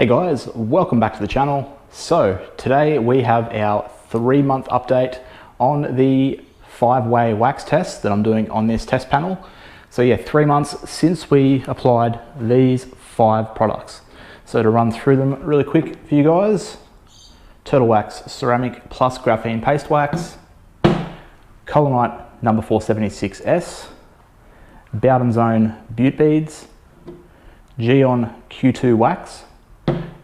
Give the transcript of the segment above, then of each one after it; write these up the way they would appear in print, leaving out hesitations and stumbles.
Hey guys, welcome back to the channel. So today we have our 3-month update on the 5-way wax test that I'm doing on this test panel. So yeah, 3 months since we applied these 5 products. So to run through them really quick for you guys: Turtle Wax Ceramic plus Graphene Paste Wax, Collinite number 476S, Bowden Zone Beaut Beads, Gyeon Q2 Wax,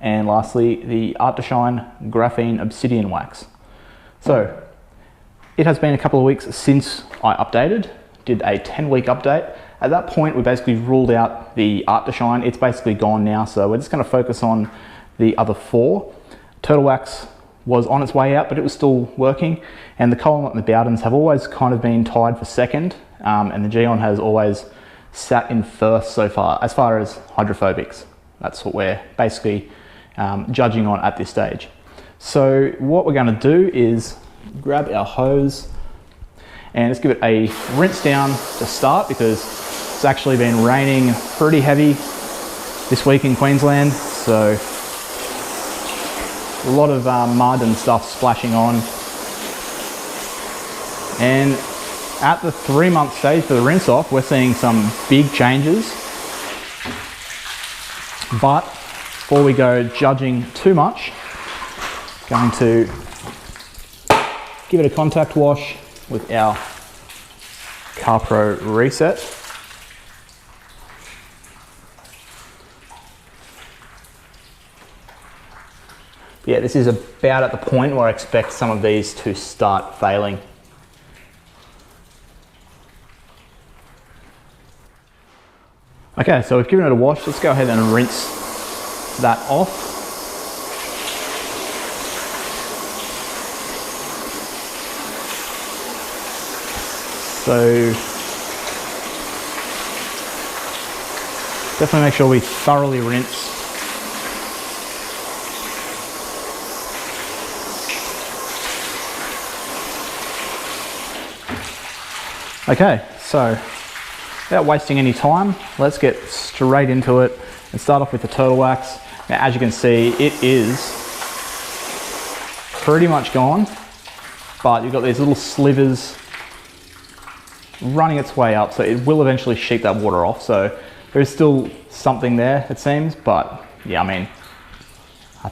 and lastly the Artdeshine Graphene Obsidian Wax. So it has been a couple of weeks since I updated, did a 10-week update. At that point we basically ruled out the Artdeshine. It's basically gone now, so we're just going to focus on the other 4. Turtle Wax was on its way out, but it was still working, and the Collinite and the Bowdens have always kind of been tied for second, and the Gyeon has always sat in first so far as hydrophobics. That's what we're basically judging on at this stage. So what we're going to do is grab our hose and let's give it a rinse down to start, because it's actually been raining pretty heavy this week in Queensland, so a lot of mud and stuff splashing on. And at the 3-month stage for the rinse off, we're seeing some big changes. But before we go judging too much, going to give it a contact wash with our CarPro Reset. Yeah, this is about at the point where I expect some of these to start failing. Okay, so we've given it a wash. Let's go ahead and rinse that off. So definitely make sure we thoroughly rinse. Okay, so without wasting any time, let's get straight into it and start off with the Turtle Wax. Now, as you can see, it is pretty much gone, but you've got these little slivers running its way up, so it will eventually sheet that water off. So there's still something there, it seems, but yeah, I mean,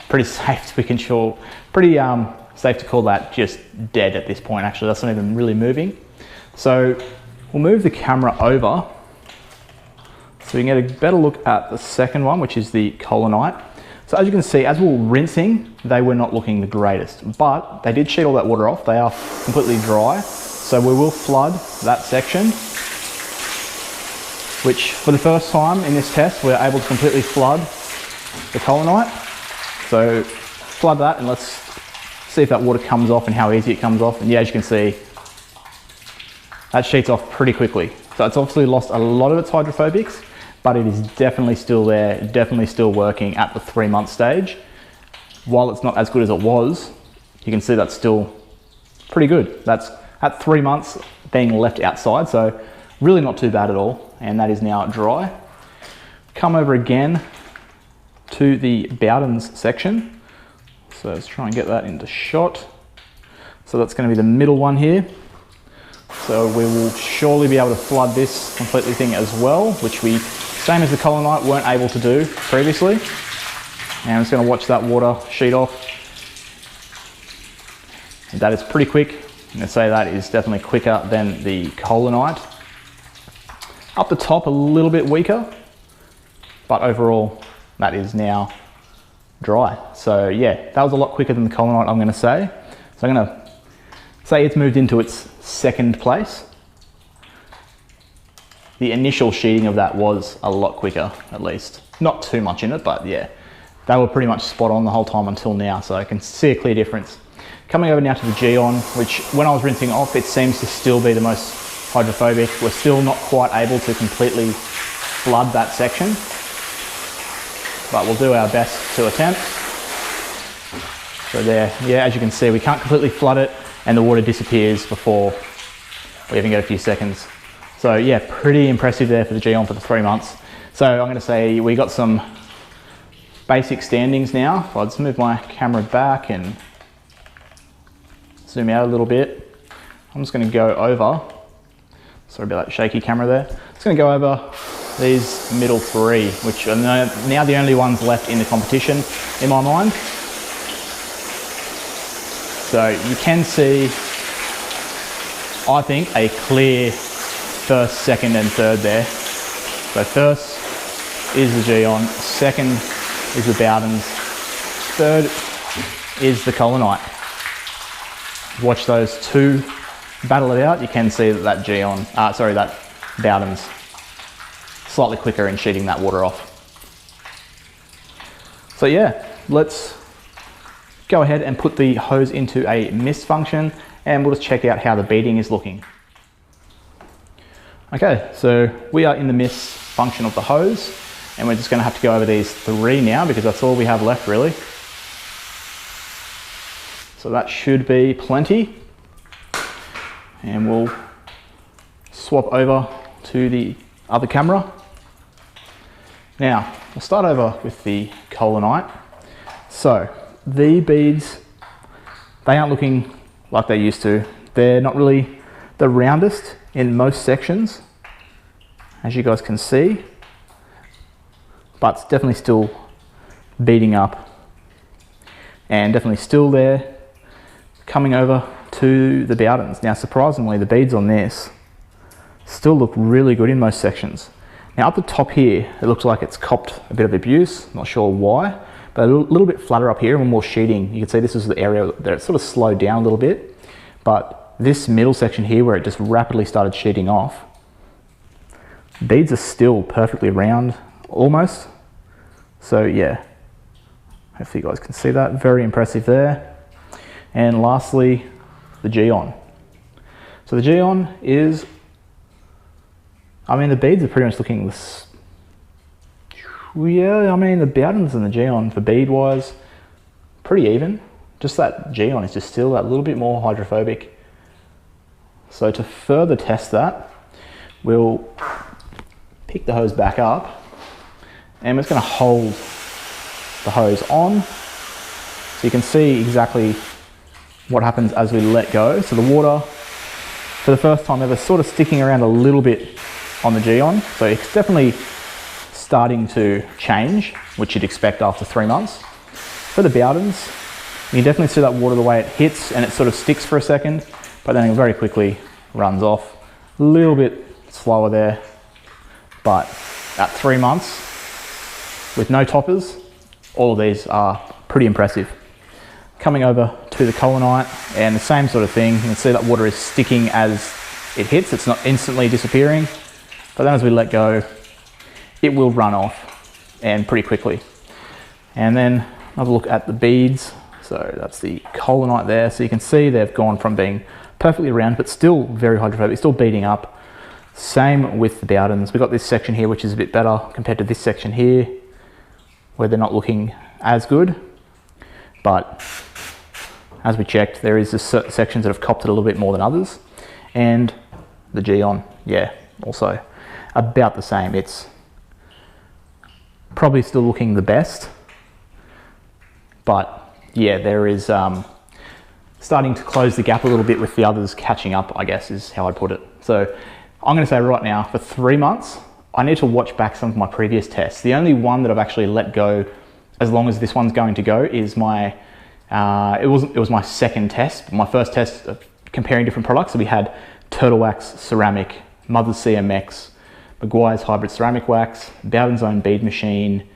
pretty safe to call that just dead at this point. Actually, that's not even really moving. So we'll move the camera over so we can get a better look at the second one, which is the Collinite. So as you can see, as we were rinsing, they were not looking the greatest, but they did sheet all that water off. They are completely dry. So we will flood that section, which for the first time in this test, we're able to completely flood the Collinite. So flood that and let's see if that water comes off and how easy it comes off. And yeah, as you can see, that sheets off pretty quickly. So it's obviously lost a lot of its hydrophobics, but it is definitely still there, definitely still working at the 3-month stage. While it's not as good as it was, you can see that's still pretty good. That's at 3 months being left outside, so really not too bad at all. And that is now dry. Come over again to the Bowdens section. So let's try and get that into shot. So that's going to be the middle one here. So we will surely be able to flood this completely thing as well, which we, same as the Collinite, weren't able to do previously. And I'm just going to watch that water sheet off. And that is pretty quick. I'm going to say that is definitely quicker than the Collinite. Up the top a little bit weaker, but overall that is now dry. So yeah, that was a lot quicker than the Collinite, I'm going to say. So I'm going to say it's moved into its second place. The initial sheeting of that was a lot quicker, at least. Not too much in it, but yeah, they were pretty much spot on the whole time until now, so I can see a clear difference. Coming over now to the Gyeon, which when I was rinsing off, it seems to still be the most hydrophobic. We're still not quite able to completely flood that section, but we'll do our best to attempt. So there, yeah, as you can see, we can't completely flood it, and the water disappears before we even get a few seconds. So yeah, pretty impressive there for the Gyeon for the 3 months. So I'm going to say we got some basic standings now. If I just move my camera back and zoom out a little bit, I'm just going to go over, sorry about that shaky camera there, just going to go over these middle three, which are now the only ones left in the competition in my mind. So you can see, I think, a clear first, second and third there. So first is the Gyeon, second is the Bowdens, third is the Collinite. Watch those two battle it out. You can see that that Bowden's slightly quicker in sheeting that water off. So yeah, let's go ahead and put the hose into a mist function and we'll just check out how the beading is looking. Okay, so we are in the mist function of the hose and we're just going to have to go over these three now because that's all we have left really. So that should be plenty. And we'll swap over to the other camera. Now, we'll start over with the Collinite. So, the beads, they aren't looking like they used to. They're not really the roundest in most sections, as you guys can see, but it's definitely still beading up and definitely still there. Coming over to the Bowdens. Now surprisingly, the beads on this still look really good in most sections. Now up the top here, it looks like it's copped a bit of abuse, not sure why, but a little bit flatter up here and more sheeting. You can see this is the area that it sort of slowed down a little bit, but this middle section here where it just rapidly started sheeting off, beads are still perfectly round, almost. So yeah, hopefully you guys can see that, very impressive there. And lastly, the Gyeon. So the Gyeon is, I mean, the beads are pretty much looking this. Yeah, I mean, the Bowdens and the Gyeon for bead wise, pretty even. Just that Gyeon is just still that little bit more hydrophobic. So to further test that, we'll pick the hose back up and we're just going to hold the hose on so you can see exactly what happens as we let go. So the water, for the first time ever, sort of sticking around a little bit on the Gyeon. So it's definitely starting to change, which you'd expect after 3 months. For the Bowdens, you can definitely see that water the way it hits and it sort of sticks for a second, but then it very quickly runs off. A little bit slower there, but at 3 months, with no toppers, all of these are pretty impressive. Coming over to the Collinite and the same sort of thing. You can see that water is sticking as it hits. It's not instantly disappearing, but then as we let go, it will run off and pretty quickly. And then have a look at the beads. So that's the Collinite there. So you can see they've gone from being perfectly round, but still very hydrophobic, still beading up. Same with the Bowdens. We've got this section here, which is a bit better compared to this section here, where they're not looking as good. But as we checked, there is certain sections that have copped it a little bit more than others. And the Gyeon, yeah, also about the same. It's probably still looking the best, but yeah, there is starting to close the gap a little bit with the others catching up, I guess is how I'd put it. So I'm going to say right now, for 3 months, I need to watch back some of my previous tests. The only one that I've actually let go as long as this one's going to go is my, it was my second test. My first test of comparing different products. So we had Turtle Wax Ceramic, Mother's CMX, Maguire's Hybrid Ceramic Wax, Bowden's Own Bead Machine.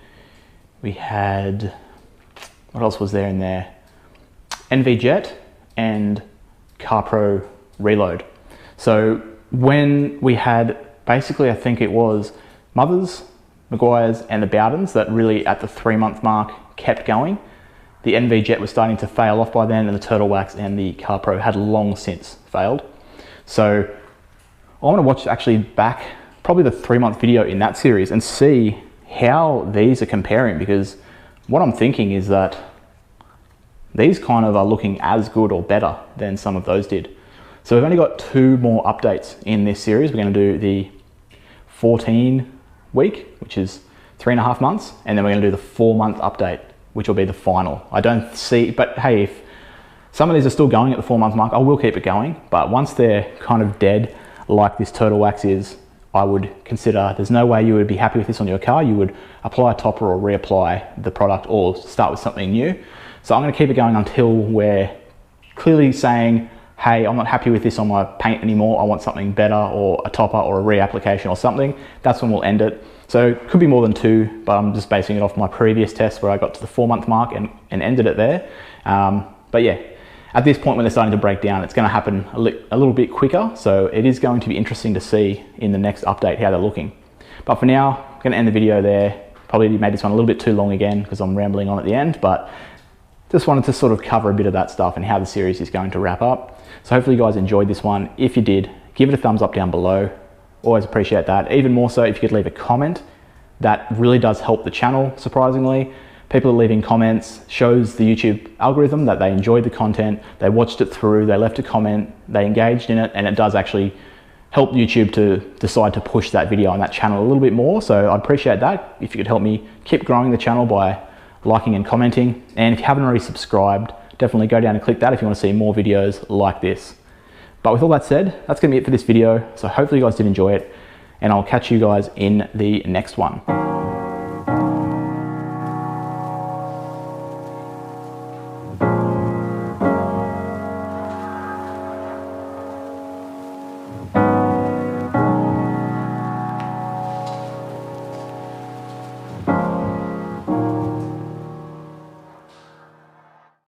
We had, what else was there in there? NV Jet and CarPro Reload. So when we had, basically I think it was Mother's, Maguire's and the Bowdens that really at the 3 month mark kept going. The NV Jet was starting to fail off by then and the Turtle Wax and the CarPro had long since failed. So I want to watch actually back probably the 3 month video in that series and see how these are comparing, because what I'm thinking is that these kind of are looking as good or better than some of those did. So we've only got 2 more updates in this series. We're going to do the 14 week, which is 3.5 months, and then we're gonna do the 4-month update, which will be the final. I don't see, but hey, if some of these are still going at the 4-month mark, I will keep it going, but once they're kind of dead, like this turtle wax is, I would consider, there's no way you would be happy with this on your car. You would apply a topper or reapply the product or start with something new. So I'm gonna keep it going until we're clearly saying, hey, I'm not happy with this on my paint anymore. I want something better, or a topper or a reapplication or something. That's when we'll end it. So it could be more than 2, but I'm just basing it off my previous test where I got to the 4-month mark and ended it there. But yeah, at this point when they're starting to break down, it's gonna happen a little bit quicker. So it is going to be interesting to see in the next update how they're looking. But for now, I'm gonna end the video there. Probably made this one a little bit too long again because I'm rambling on at the end, but just wanted to sort of cover a bit of that stuff and how the series is going to wrap up. So hopefully you guys enjoyed this one. If you did, give it a thumbs up down below. Always appreciate that. Even more so if you could leave a comment. That really does help the channel, surprisingly. People are leaving comments, shows the YouTube algorithm that they enjoyed the content, they watched it through, they left a comment, they engaged in it, and it does actually help YouTube to decide to push that video on that channel a little bit more. So I'd appreciate that if you could help me keep growing the channel by liking and commenting. And if you haven't already subscribed, definitely go down and click that if you want to see more videos like this. But with all that said, that's gonna be it for this video. So hopefully you guys did enjoy it, and I'll catch you guys in the next one.